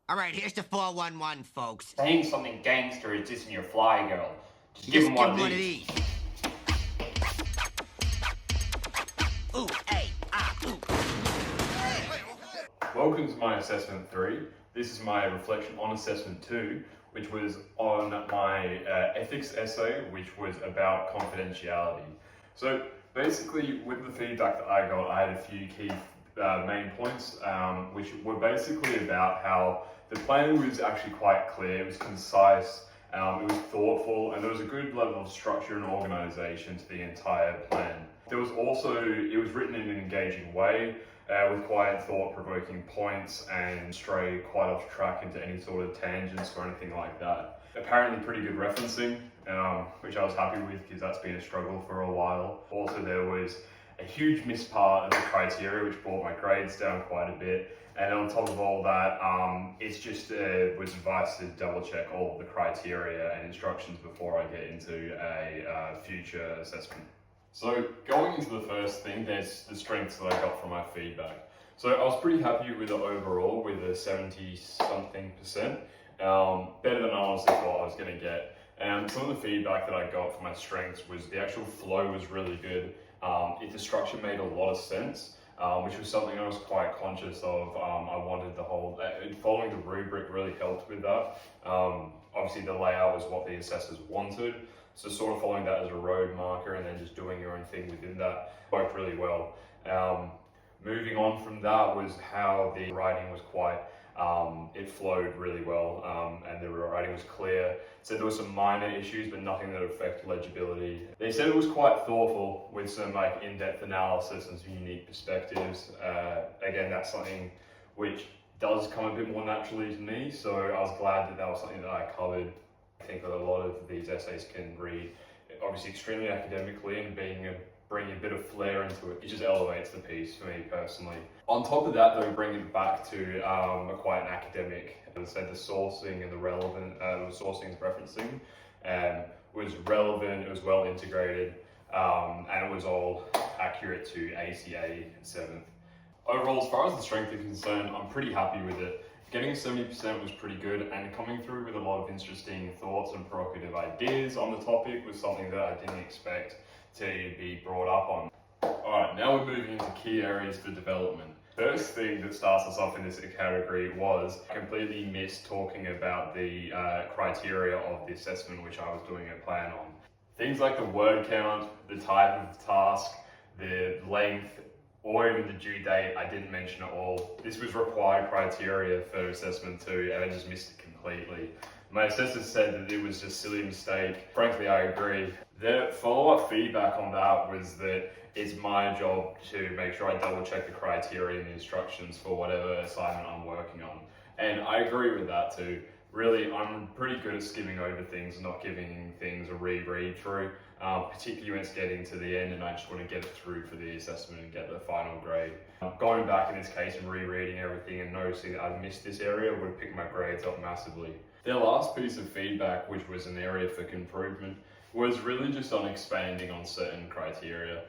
Alright, here's the 411, folks. Saying something gangster is dissing your fly girl. Just give Just him give one him of one of these. these. Ooh, hey, ah, ooh. Welcome to my assessment 3. This is my reflection on assessment 2, which was on my ethics essay, which was about confidentiality. So basically, with the feedback that I got, I had a few key main points, which were basically about how the plan was actually quite clear, it was concise, it was thoughtful, and there was a good level of structure and organization to the entire plan. There was also, it was written in an engaging way, with quite thought-provoking points and stray quite off track into any sort of tangents or anything like that. Apparently pretty good referencing, which I was happy with because that's been a struggle for a while. Also there was a huge missed part of the criteria which brought my grades down quite a bit. And on top of all that, it's just was advised to double check all of the criteria and instructions before I get into a future assessment. So going into the first thing, there's the strengths that I got from my feedback. So I was pretty happy with it overall, with a 70-something%. Better than I honestly thought I was going to get. And some of the feedback that I got for my strengths was the actual flow was really good. The structure made a lot of sense, which was something I was quite conscious of. I wanted the whole, following the rubric really helped with that. Obviously the layout was what the assessors wanted. So sort of following that as a road marker and then just doing your own thing within that worked really well. Moving on from that was how the writing was quite, it flowed really well, and the writing was clear. So there were some minor issues, but nothing that affected legibility. They said it was quite thoughtful with some like in-depth analysis and some unique perspectives. Again, that's something which does come a bit more naturally to me, so I was glad that that was something that I covered. I think that a lot of these essays can read obviously extremely academically, and bringing a bit of flair into it, it just elevates the piece for me personally. On top of that though, bringing it back to quite an academic, as I said, the sourcing and the relevant, the sourcing and referencing was relevant, it was well integrated, and it was all accurate to ACA 7th. Overall, as far as the strength is concerned, I'm pretty happy with it. Getting a 70% was pretty good, and coming through with a lot of interesting thoughts and provocative ideas on the topic was something that I didn't expect to be brought up on. Alright, now we're moving into key areas for development. First thing that starts us off in this category was I completely missed talking about the criteria of the assessment which I was doing a plan on. Things like the word count, the type of the task, the length, or even the due date, I didn't mention at all. This was required criteria for assessment 2, and I just missed it completely. My assessor said that it was just a silly mistake. Frankly, I agree. The follow-up feedback on that was that it's my job to make sure I double check the criteria and the instructions for whatever assignment I'm working on. And I agree with that too. Really, I'm pretty good at skimming over things and not giving things a reread through, particularly when it's getting to the end and I just want to get it through for the assessment and get the final grade. Going back in this case and rereading everything and noticing that I've missed this area would have picked my grades up massively. Their last piece of feedback, which was an area for improvement, was really just on expanding on certain criteria.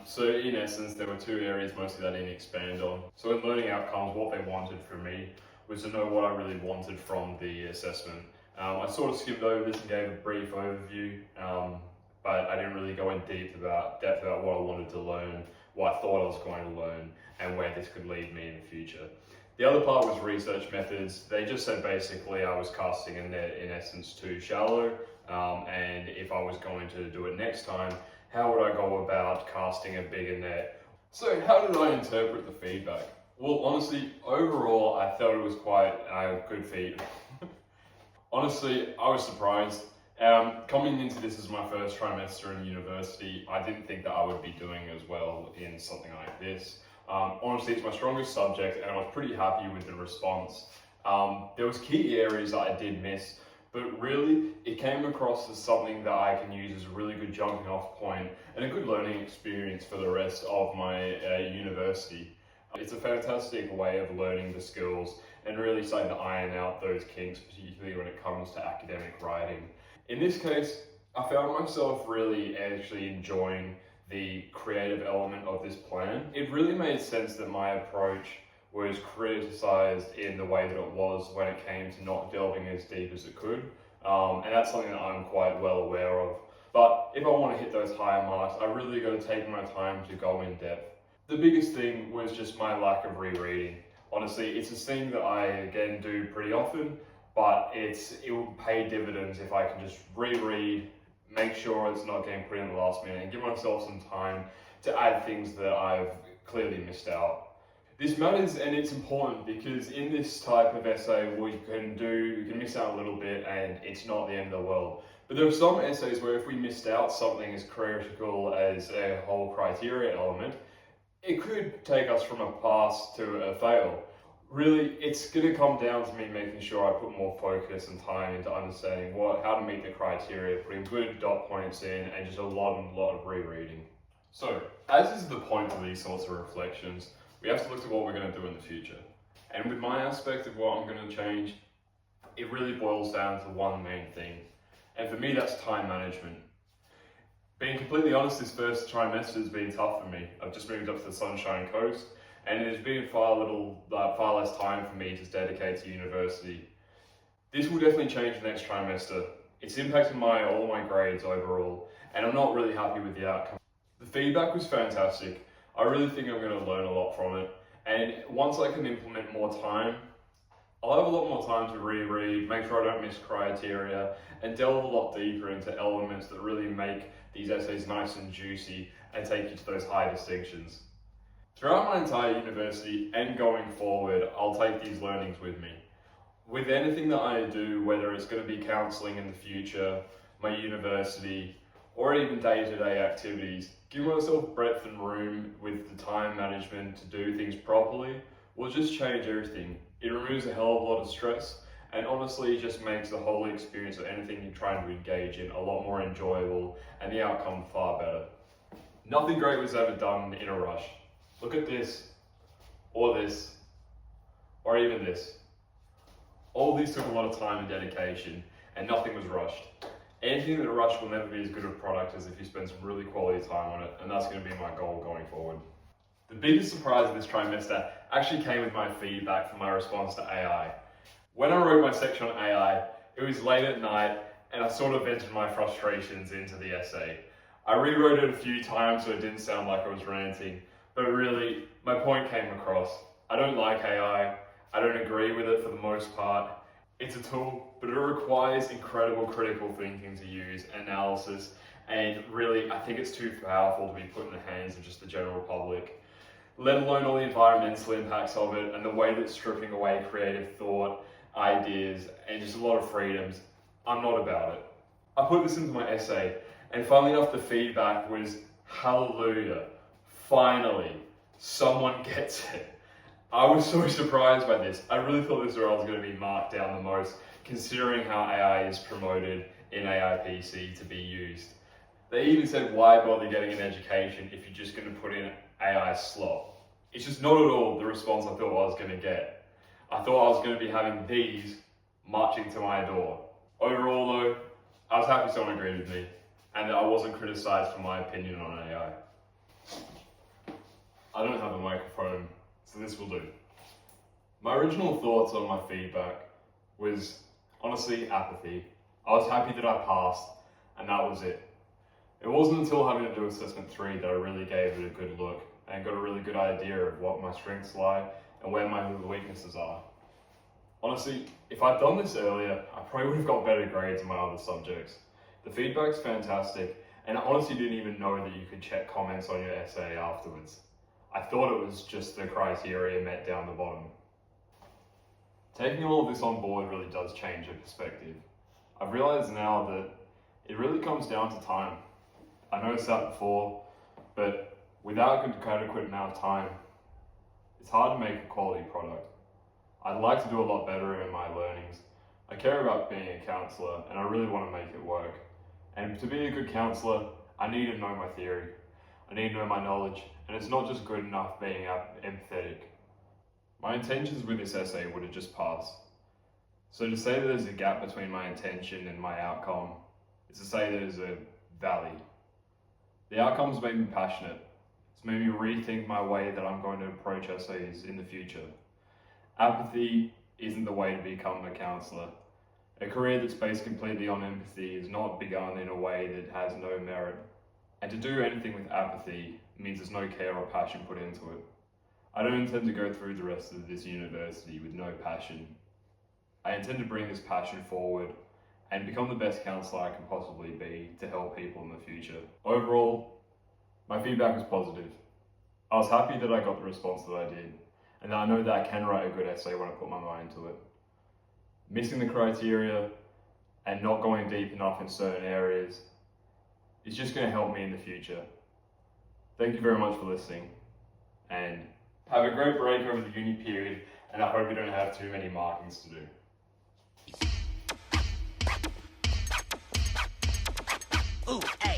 So in essence, there were two areas mostly that I didn't expand on. So in learning outcomes, what they wanted from me was to know what I really wanted from the assessment. I sort of skimmed over this and gave a brief overview, but I didn't really go in depth about what I wanted to learn, what I thought I was going to learn, and where this could lead me in the future. The other part was research methods. They just said basically I was casting a net in essence too shallow, and if I was going to do it next time, how would I go about casting a bigger net? So how did I interpret the feedback? Well, honestly, overall, I thought it was quite good feedback. Honestly, I was surprised. Coming into this as my first trimester in university, I didn't think that I would be doing as well in something like this. Honestly, it's my strongest subject and I was pretty happy with the response. There was key areas that I did miss, but really it came across as something that I can use as a really good jumping off point and a good learning experience for the rest of my university. It's a fantastic way of learning the skills and really starting to iron out those kinks, particularly when it comes to academic writing. In this case, I found myself really actually enjoying the creative element of this plan. It really made sense that my approach was criticised in the way that it was when it came to not delving as deep as it could. And that's something that I'm quite well aware of. But if I want to hit those higher marks, I really got to take my time to go in depth. The biggest thing was just my lack of rereading. Honestly, it's a thing that I, again, do pretty often, but it will pay dividends if I can just reread, make sure it's not getting put in the last minute, and give myself some time to add things that I've clearly missed out. This matters and it's important because in this type of essay, what you can miss out a little bit and it's not the end of the world. But there are some essays where if we missed out something as critical as a whole criteria element, it could take us from a pass to a fail. Really, it's going to come down to me making sure I put more focus and time into understanding how to meet the criteria, putting good dot points in, and just a lot of rereading. So, as is the point of these sorts of reflections, we have to look at what we're going to do in the future. And with my aspect of what I'm going to change, it really boils down to one main thing. And for me, that's time management. Being completely honest, this first trimester has been tough for me. I've just moved up to the Sunshine Coast, and it has been far less time for me to dedicate to university. This will definitely change the next trimester. It's impacted all my grades overall, and I'm not really happy with the outcome. The feedback was fantastic. I really think I'm going to learn a lot from it, and once I can implement more time, I'll have a lot more time to reread, make sure I don't miss criteria, and delve a lot deeper into elements that really make these essays nice and juicy and take you to those high distinctions. Throughout my entire university and going forward, I'll take these learnings with me. With anything that I do, whether it's going to be counselling in the future, my university, or even day-to-day activities, give myself breadth and room with the time management to do things properly will just change everything. It removes a hell of a lot of stress and honestly just makes the whole experience of anything you're trying to engage in a lot more enjoyable and the outcome far better. Nothing great was ever done in a rush. Look at this, or even this. All these took a lot of time and dedication and nothing was rushed. Anything that rushed will never be as good a product as if you spend some really quality time on it, and that's going to be my goal going forward. The biggest surprise of this trimester actually came with my feedback for my response to AI. When I wrote my section on AI, it was late at night and I sort of vented my frustrations into the essay. I rewrote it a few times so it didn't sound like I was ranting, but really, my point came across. I don't like AI, I don't agree with it for the most part. It's a tool, but it requires incredible critical thinking to use, analysis, and really, I think it's too powerful to be put in the hands of just the general public. Let alone all the environmental impacts of it and the way that it's stripping away creative thought, ideas, and just a lot of freedoms. I'm not about it. I put this into my essay, and funnily enough, the feedback was, hallelujah, finally, someone gets it. I was so surprised by this. I really thought this was going to be marked down the most, considering how AI is promoted in AIPC to be used. They even said, why bother getting an education if you're just going to put in AI slop? It's just not at all the response I thought I was going to get. I thought I was going to be having these marching to my door. Overall though, I was happy someone agreed with me and that I wasn't criticised for my opinion on AI. I don't have a microphone, so this will do. My original thoughts on my feedback was honestly apathy. I was happy that I passed and that was it. It wasn't until having to do assessment 3 that I really gave it a good look and got a really good idea of what my strengths lie and where my weaknesses are. Honestly, if I'd done this earlier, I probably would have got better grades in my other subjects. The feedback's fantastic, and I honestly didn't even know that you could check comments on your essay afterwards. I thought it was just the criteria met down the bottom. Taking all of this on board really does change your perspective. I've realised now that it really comes down to time. I noticed that before, but without an adequate amount of time, it's hard to make a quality product. I'd like to do a lot better in my learnings. I care about being a counsellor and I really want to make it work. And to be a good counsellor, I need to know my theory. I need to know my knowledge, and it's not just good enough being empathetic. My intentions with this essay would have just passed. So to say that there's a gap between my intention and my outcome is to say there's a valley. The outcome's made me passionate. It's made me rethink my way that I'm going to approach essays in the future. Apathy isn't the way to become a counsellor. A career that's based completely on empathy is not begun in a way that has no merit. And to do anything with apathy means there's no care or passion put into it. I don't intend to go through the rest of this university with no passion. I intend to bring this passion forward and become the best counsellor I can possibly be to help people in the future. Overall, my feedback was positive. I was happy that I got the response that I did, and that I know that I can write a good essay when I put my mind to it. Missing the criteria and not going deep enough in certain areas is just going to help me in the future. Thank you very much for listening, and have a great break over the uni period, and I hope you don't have too many markings to do. Ooh, hey.